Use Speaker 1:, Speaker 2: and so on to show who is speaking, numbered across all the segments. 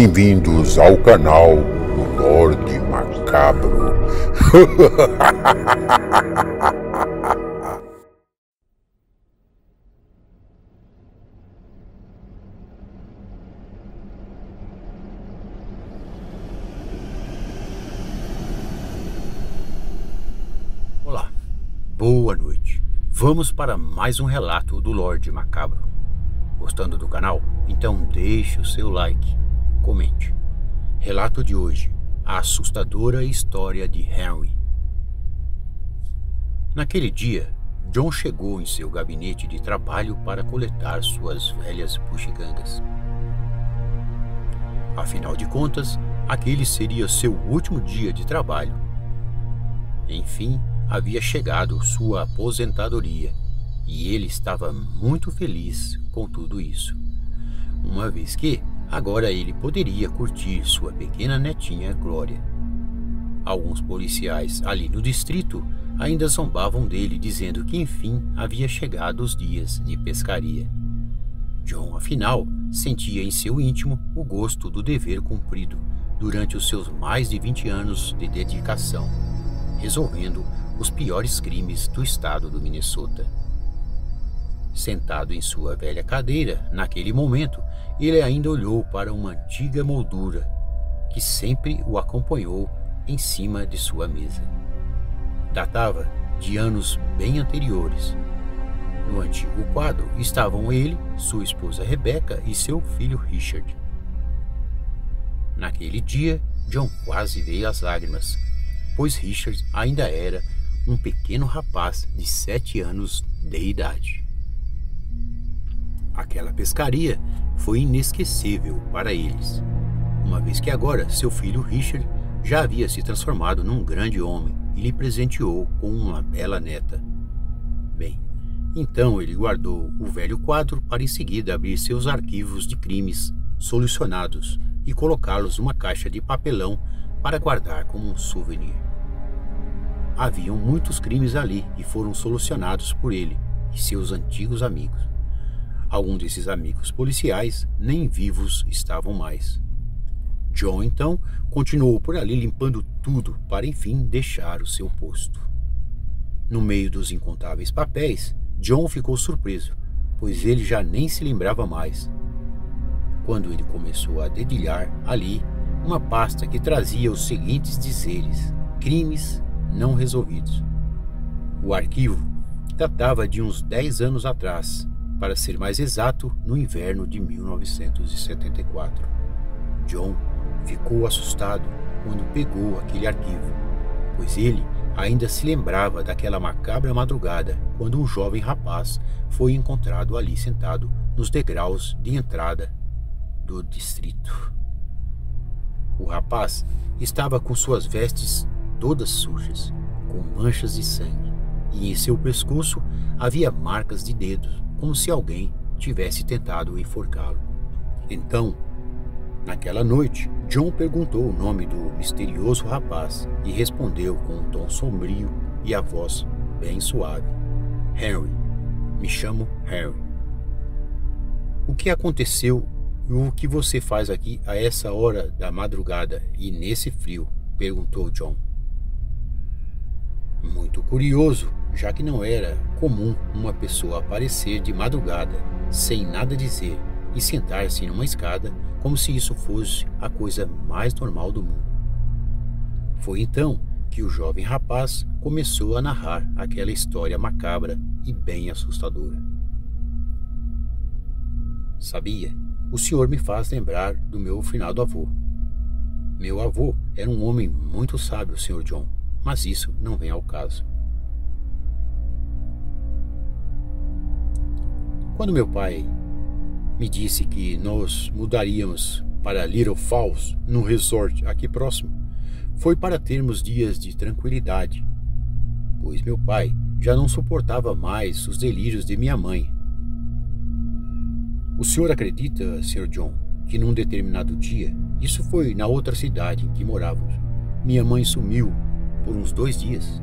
Speaker 1: Bem-vindos ao canal do Lorde Macabro.
Speaker 2: Olá, boa noite. Vamos para mais um relato do Lorde Macabro. Gostando do canal? Então deixe o seu like, comente. Relato de hoje: a assustadora história de Henry. Naquele dia, John chegou em seu gabinete de trabalho para coletar suas velhas bugigangas. Afinal de contas, aquele seria seu último dia de trabalho. Enfim, havia chegado sua aposentadoria e ele estava muito feliz com tudo isso, uma vez que agora ele poderia curtir sua pequena netinha Glória. Alguns policiais ali no distrito ainda zombavam dele, dizendo que enfim havia chegado os dias de pescaria. John, afinal, sentia em seu íntimo o gosto do dever cumprido durante os seus mais de 20 anos de dedicação, resolvendo os piores crimes do estado do Minnesota. Sentado em sua velha cadeira, naquele momento, ele ainda olhou para uma antiga moldura que sempre o acompanhou em cima de sua mesa. Datava de anos bem anteriores. No antigo quadro estavam ele, sua esposa Rebecca e seu filho Richard. Naquele dia, John quase veio às lágrimas, pois Richard ainda era um pequeno rapaz de 7 anos de idade. Aquela pescaria foi inesquecível para eles, uma vez que agora seu filho Richard já havia se transformado num grande homem e lhe presenteou com uma bela neta. Bem, então ele guardou o velho quadro para em seguida abrir seus arquivos de crimes solucionados e colocá-los numa caixa de papelão para guardar como um souvenir. Haviam muitos crimes ali e foram solucionados por ele e seus antigos amigos. Alguns desses amigos policiais nem vivos estavam mais. John, então, continuou por ali limpando tudo para enfim deixar o seu posto. No meio dos incontáveis papéis, John ficou surpreso, pois ele já nem se lembrava mais. Quando ele começou a dedilhar ali uma pasta que trazia os seguintes dizeres: crimes não resolvidos. O arquivo datava de uns 10 anos atrás, para ser mais exato, no inverno de 1974. John ficou assustado quando pegou aquele arquivo, pois ele ainda se lembrava daquela macabra madrugada quando um jovem rapaz foi encontrado ali sentado nos degraus de entrada do distrito. O rapaz estava com suas vestes todas sujas, com manchas de sangue, e em seu pescoço havia marcas de dedos, como se alguém tivesse tentado enforcá-lo. Então, naquela noite, John perguntou o nome do misterioso rapaz e respondeu com um tom sombrio e a voz bem suave: Henry, me chamo Henry. O que aconteceu e o que você faz aqui a essa hora da madrugada e nesse frio? Perguntou John. Muito curioso, já que não era comum uma pessoa aparecer de madrugada, sem nada dizer, e sentar-se numa escada como se isso fosse a coisa mais normal do mundo. Foi então que o jovem rapaz começou a narrar aquela história macabra e bem assustadora. Sabia, o senhor me faz lembrar do meu finado avô. Meu avô era um homem muito sábio, Sr. John, mas isso não vem ao caso. Quando meu pai me disse que nós mudaríamos para Little Falls, num resort aqui próximo, foi para termos dias de tranquilidade, pois meu pai já não suportava mais os delírios de minha mãe. O senhor acredita, Sr. John, que num determinado dia, isso foi na outra cidade em que morávamos, minha mãe sumiu por uns 2 dias?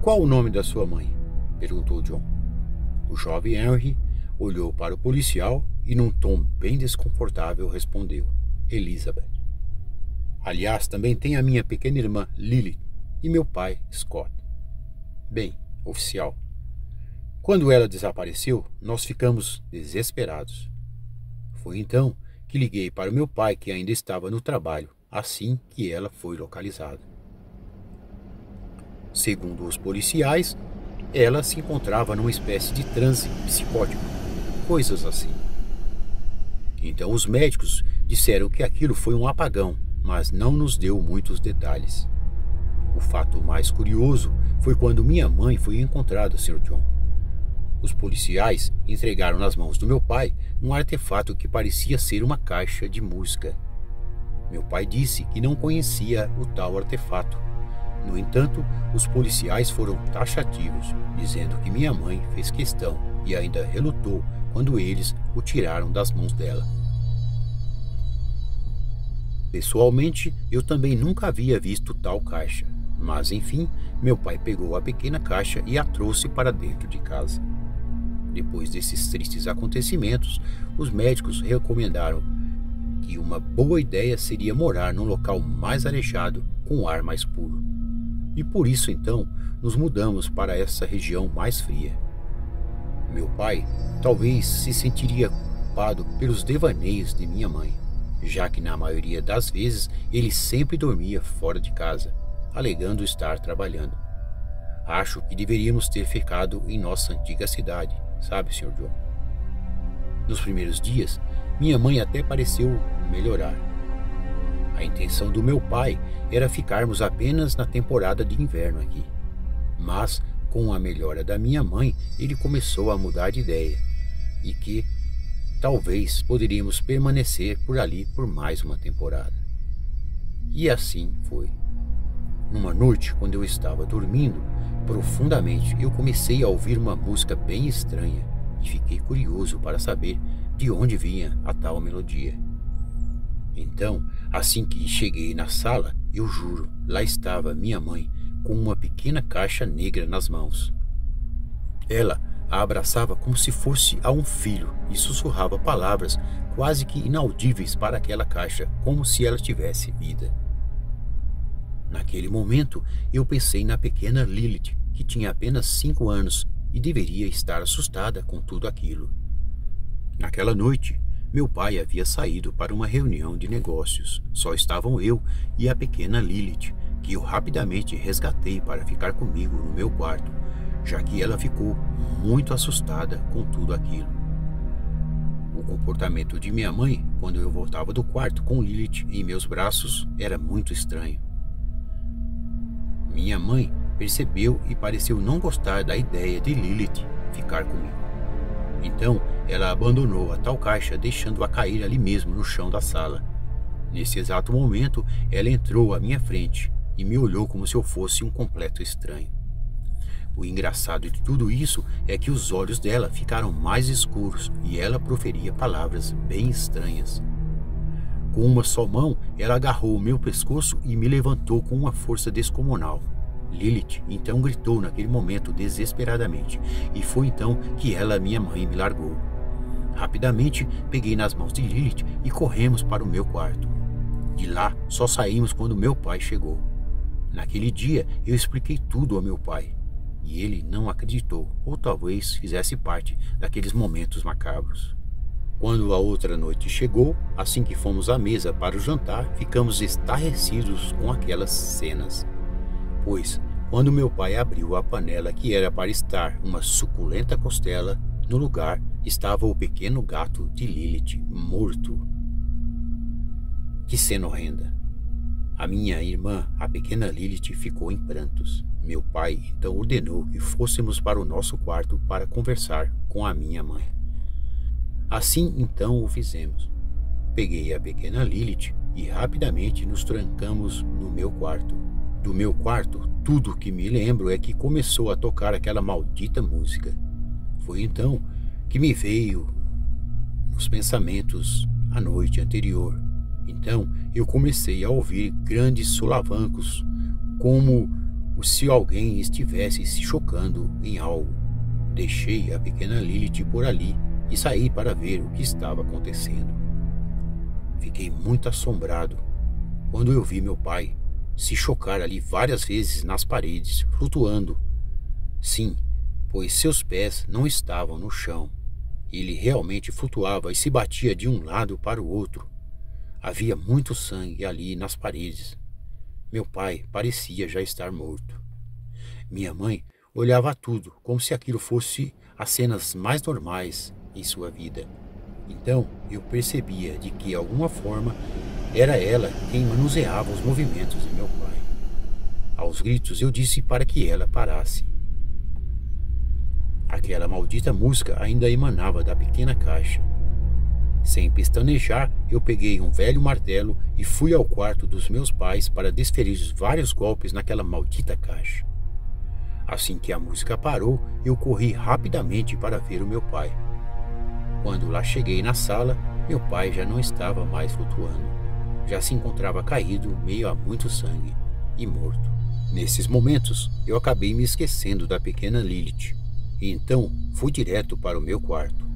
Speaker 2: Qual o nome da sua mãe? Perguntou John. O jovem Henry olhou para o policial e num tom bem desconfortável respondeu: Elizabeth. Aliás, também tem a minha pequena irmã Lily e meu pai Scott. Bem, oficial, quando ela desapareceu, nós ficamos desesperados. Foi então que liguei para o meu pai, que ainda estava no trabalho, assim que ela foi localizada. Segundo os policiais, ela se encontrava numa espécie de transe psicótico, coisas assim. Então os médicos disseram que aquilo foi um apagão, mas não nos deu muitos detalhes. O fato mais curioso foi quando minha mãe foi encontrada, Sr. John. Os policiais entregaram nas mãos do meu pai um artefato que parecia ser uma caixa de música. Meu pai disse que não conhecia o tal artefato. No entanto, os policiais foram taxativos, dizendo que minha mãe fez questão e ainda relutou quando eles o tiraram das mãos dela. Pessoalmente, eu também nunca havia visto tal caixa, mas enfim, meu pai pegou a pequena caixa e a trouxe para dentro de casa. Depois desses tristes acontecimentos, os médicos recomendaram que uma boa ideia seria morar num local mais arejado, com ar mais puro. E por isso então nos mudamos para essa região mais fria. Meu pai talvez se sentiria culpado pelos devaneios de minha mãe, já que na maioria das vezes ele sempre dormia fora de casa, alegando estar trabalhando. Acho que deveríamos ter ficado em nossa antiga cidade, sabe, Sr. John? Nos primeiros dias, minha mãe até pareceu melhorar. A intenção do meu pai era ficarmos apenas na temporada de inverno aqui. Mas, com a melhora da minha mãe, ele começou a mudar de ideia. E que, talvez, poderíamos permanecer por ali por mais uma temporada. E assim foi. Numa noite, quando eu estava dormindo, profundamente, eu comecei a ouvir uma música bem estranha e fiquei curioso para saber de onde vinha a tal melodia. Então, assim que cheguei na sala, eu juro, lá estava minha mãe com uma pequena caixa negra nas mãos. Ela a abraçava como se fosse a um filho e sussurrava palavras quase que inaudíveis para aquela caixa, como se ela tivesse vida. Naquele momento, eu pensei na pequena Lilith, que tinha apenas 5 anos e deveria estar assustada com tudo aquilo. Naquela noite, meu pai havia saído para uma reunião de negócios. Só estavam eu e a pequena Lilith, que eu rapidamente resgatei para ficar comigo no meu quarto, já que ela ficou muito assustada com tudo aquilo. O comportamento de minha mãe, quando eu voltava do quarto com Lilith em meus braços, era muito estranho. Minha mãe percebeu e pareceu não gostar da ideia de Lilith ficar comigo. Então, ela abandonou a tal caixa, deixando-a cair ali mesmo no chão da sala. Nesse exato momento, ela entrou à minha frente e me olhou como se eu fosse um completo estranho. O engraçado de tudo isso é que os olhos dela ficaram mais escuros e ela proferia palavras bem estranhas. Com uma só mão, ela agarrou o meu pescoço e me levantou com uma força descomunal. Lilith então gritou naquele momento desesperadamente, e foi então que ela, minha mãe, me largou. Rapidamente peguei nas mãos de Lilith e corremos para o meu quarto. De lá só saímos quando meu pai chegou. Naquele dia eu expliquei tudo ao meu pai, e ele não acreditou, ou talvez fizesse parte daqueles momentos macabros. Quando a outra noite chegou, assim que fomos à mesa para o jantar, ficamos estarrecidos com aquelas cenas. Pois, quando meu pai abriu a panela que era para estar uma suculenta costela, no lugar estava o pequeno gato de Lilith morto. Que cena horrenda! A minha irmã, a pequena Lilith, ficou em prantos. Meu pai então ordenou que fôssemos para o nosso quarto para conversar com a minha mãe. Assim então o fizemos. Peguei a pequena Lilith e rapidamente nos trancamos no meu quarto. Do meu quarto, tudo que me lembro é que começou a tocar aquela maldita música. Foi então que me veio nos pensamentos a noite anterior. Então eu comecei a ouvir grandes solavancos, como se alguém estivesse se chocando em algo. Deixei a pequena Lilith por ali e saí para ver o que estava acontecendo. Fiquei muito assombrado quando eu vi meu pai se chocar ali várias vezes nas paredes, flutuando. Sim, pois seus pés não estavam no chão. Ele realmente flutuava e se batia de um lado para o outro. Havia muito sangue ali nas paredes. Meu pai parecia já estar morto. Minha mãe olhava tudo como se aquilo fosse as cenas mais normais em sua vida. Então eu percebia de que, de alguma forma, era ela quem manuseava os movimentos de meu pai. Aos gritos eu disse para que ela parasse. Aquela maldita música ainda emanava da pequena caixa. Sem pestanejar, eu peguei um velho martelo e fui ao quarto dos meus pais para desferir vários golpes naquela maldita caixa. Assim que a música parou, eu corri rapidamente para ver o meu pai. Quando lá cheguei na sala, meu pai já não estava mais flutuando. Já se encontrava caído, meio a muito sangue, e morto. Nesses momentos, eu acabei me esquecendo da pequena Lilith, e então fui direto para o meu quarto.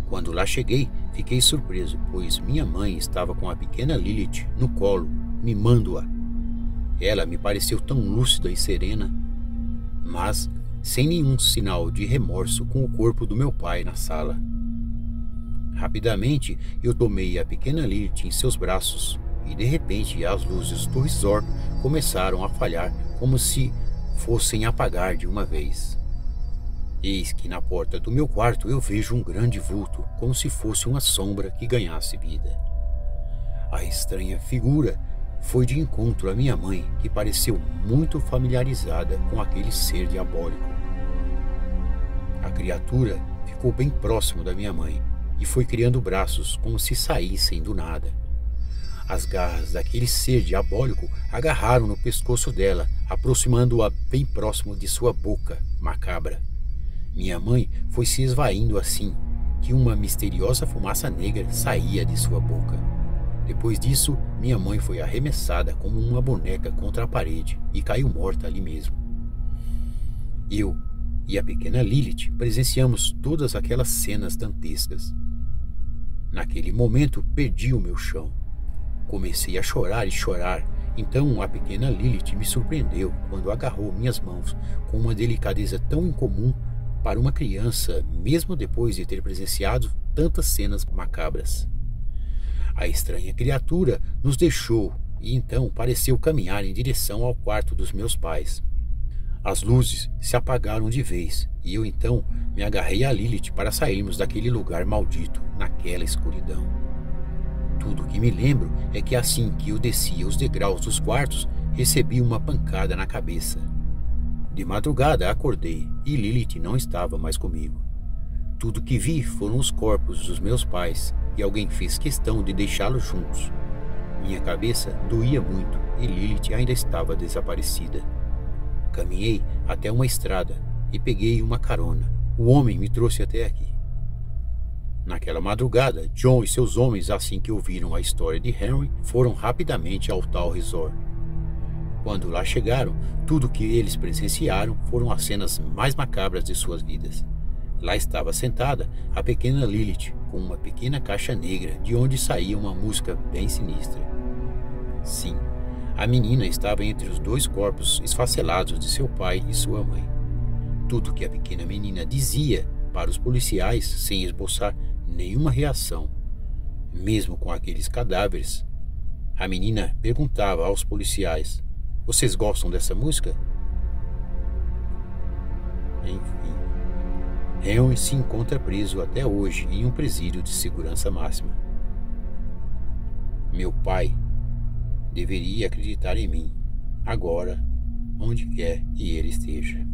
Speaker 2: Quando lá cheguei, fiquei surpreso, pois minha mãe estava com a pequena Lilith no colo, mimando-a. Ela me pareceu tão lúcida e serena, mas sem nenhum sinal de remorso com o corpo do meu pai na sala. Rapidamente, eu tomei a pequena Lilith em seus braços e de repente as luzes do resort começaram a falhar como se fossem apagar de uma vez. Eis que na porta do meu quarto eu vejo um grande vulto, como se fosse uma sombra que ganhasse vida. A estranha figura foi de encontro à minha mãe, que pareceu muito familiarizada com aquele ser diabólico. A criatura ficou bem próximo da minha mãe e foi criando braços como se saíssem do nada. As garras daquele ser diabólico agarraram no pescoço dela, aproximando-a bem próximo de sua boca macabra. Minha mãe foi se esvaindo assim que uma misteriosa fumaça negra saía de sua boca. Depois disso, minha mãe foi arremessada como uma boneca contra a parede e caiu morta ali mesmo. Eu e a pequena Lilith presenciamos todas aquelas cenas dantescas. Naquele momento, perdi o meu chão. Comecei a chorar e chorar. Então a pequena Lilith me surpreendeu quando agarrou minhas mãos com uma delicadeza tão incomum para uma criança, mesmo depois de ter presenciado tantas cenas macabras. A estranha criatura nos deixou e então pareceu caminhar em direção ao quarto dos meus pais. As luzes se apagaram de vez e eu então me agarrei a Lilith para sairmos daquele lugar maldito, naquela escuridão. Tudo o que me lembro é que assim que eu descia os degraus dos quartos, recebi uma pancada na cabeça. De madrugada acordei e Lilith não estava mais comigo. Tudo que vi foram os corpos dos meus pais e alguém fez questão de deixá-los juntos. Minha cabeça doía muito e Lilith ainda estava desaparecida. Caminhei até uma estrada e peguei uma carona. O homem me trouxe até aqui. Naquela madrugada, John e seus homens, assim que ouviram a história de Henry, foram rapidamente ao tal resort. Quando lá chegaram, tudo o que eles presenciaram foram as cenas mais macabras de suas vidas. Lá estava sentada a pequena Lilith, com uma pequena caixa negra de onde saía uma música bem sinistra. Sim, a menina estava entre os dois corpos esfacelados de seu pai e sua mãe. Tudo que a pequena menina dizia para os policiais sem esboçar nenhuma reação. Mesmo com aqueles cadáveres, a menina perguntava aos policiais: "Vocês gostam dessa música?" Enfim, Henry se encontra preso até hoje em um presídio de segurança máxima. Meu pai deveria acreditar em mim, agora, onde quer que ele esteja.